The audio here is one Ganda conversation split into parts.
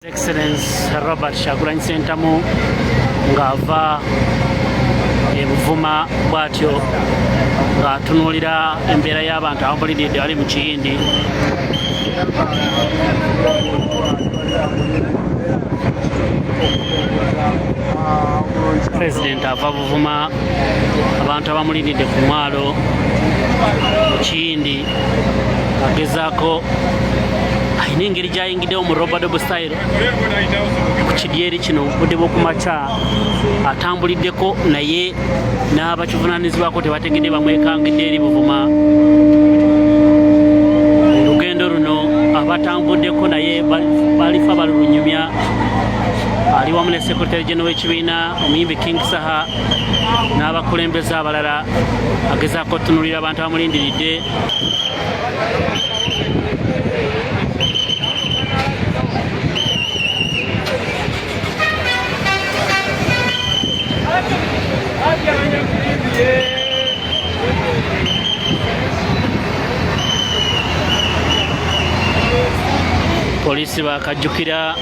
Excellence Robert Kyagulanyi Ssentamu ng'ava Buvuma bw'atyo ng'atunuulira embeera y'abantu abamulidde bali mu Kiyindi. President ava Buvuma, abantu abamulidde ku mwalo mu Kiyindi agezaako ayina engeri gy'ayingiddewo mu Robadobo style Kuki'Dyeeli kino budde bw'okumakya atambuliddeko naye n'abakivunaanyizibwako tebategedde bamwekangidde eri Buvuma. Olugendo luno abatambuddeko naye balifa balulunyumya ali wamu ne Secretary General w'ekibiina omuyimbi King Saha n'abakulembeze abalala agezaako otunuulira abantu abamulindiridde. Poliisi bakajjukira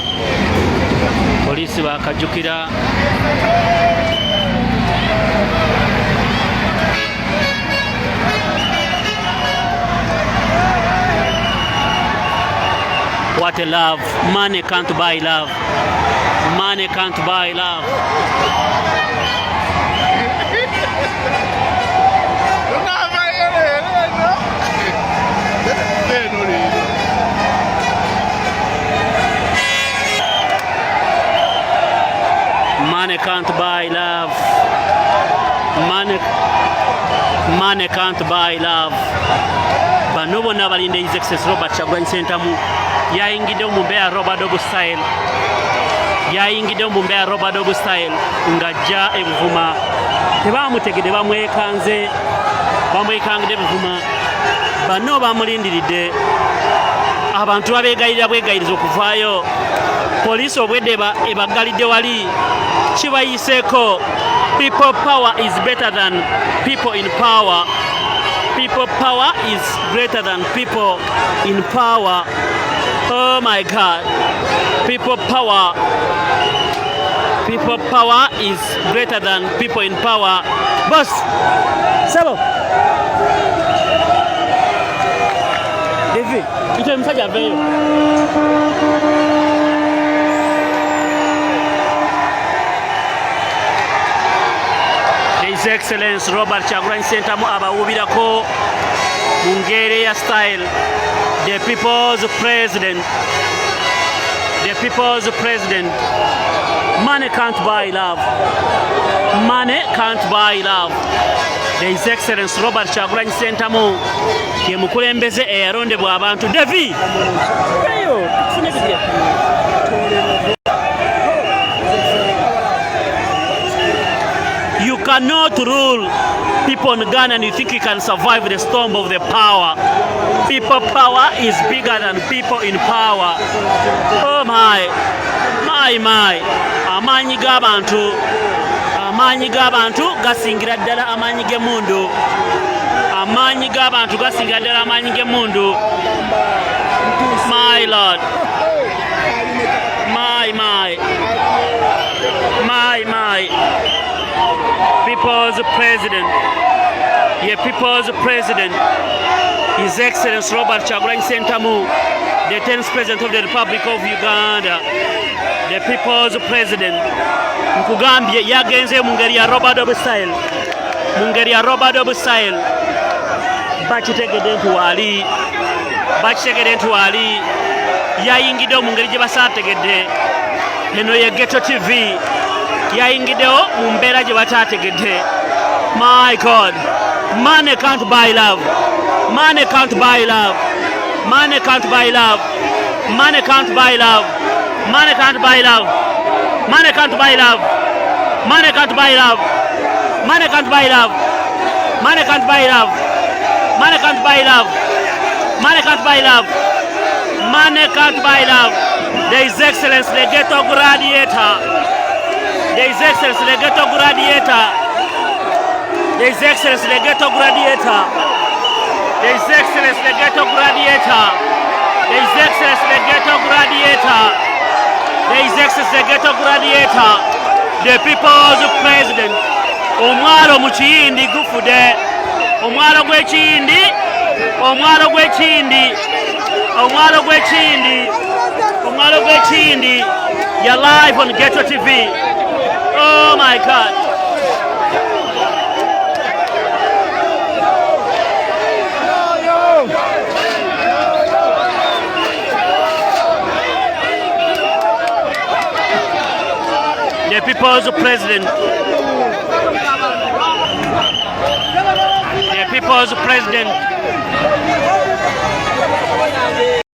What a love. Money can't buy love. Money can't buy love. Money can't buy love. Money can't buy love. Bano bonna balinde His Excellency Robert Kyagulanyi Ssentamu yayingiddewo mu mbeera Robadobo style. Yayingiddewo mu mbeera Robadobo style ng'ajja e Buvuma. Tebaamutegedde bamwekangidde Buvuma. Bano bamulindiridde. Abantu babeegayirira bwegayiriza okuvaayo. Poliisi obwedde ebaggalidde wali kibayiseeko. People power is better than people in power. People power is greater than people in power. Oh my God. People power is greater than people in power. Boss, Sabo. Devi, ito msaja veyo. His Excellency Robert Kyagulanyi Ssentamu abawubirako mu ngeri ya style. The people's president. The people's president. Money can't buy love. Money can't buy love. His Excellency Robert Kyagulanyi Ssentamu ye mukulembeze eyalondebwa abantu. Devi! You cannot rule people in Ghana and you think you can survive the storm of the power. People power is bigger than people in power. Oh my. Amaanyi g'abantu gasingira ddala amaanyi g'emmundu. Amaanyi g'abantu gasingira ddala amaanyi g'emmundu. My Lord. My. People's president. People's president. His Excellency Robert Kyagulanyi Ssentamu, the 10th President of the Republic of Uganda. The people's president. Nkugambye yagenze mu ngeri ya Robadobo style. Bakitegedde nti wali yayingiddewo mu ngeri gye basaategedde. Eno ye KKTv yayingiddewo mu mbeera gye bataategedde. My God. Money can't buy love. Money can't buy love. Money can't buy love. Money can't buy love. Money can't buy love. Money can't buy love. Money can't buy love. Money can't buy love. Money can't buy love. Money can't buy love. Money can't buy love. Money can't buy love. There is excellence, the ghetto gladiator. There is excellence, the ghetto gladiator. There is excellence, the ghetto gladiator. There is excellence, the ghetto gladiator. His Excellency the Ghetto Gladiator. the ghetto gladiator, the people's president. Omwalo mu Kiyindi gufude. Omwalo gw'Ekiyindi. Omwalo gw'Ekiyindi. Omwalo gw'Ekiyindi. Omwalo gw'Ekiyindi. You're live on Ghetto TV. Oh my God. The people's president. The people's president.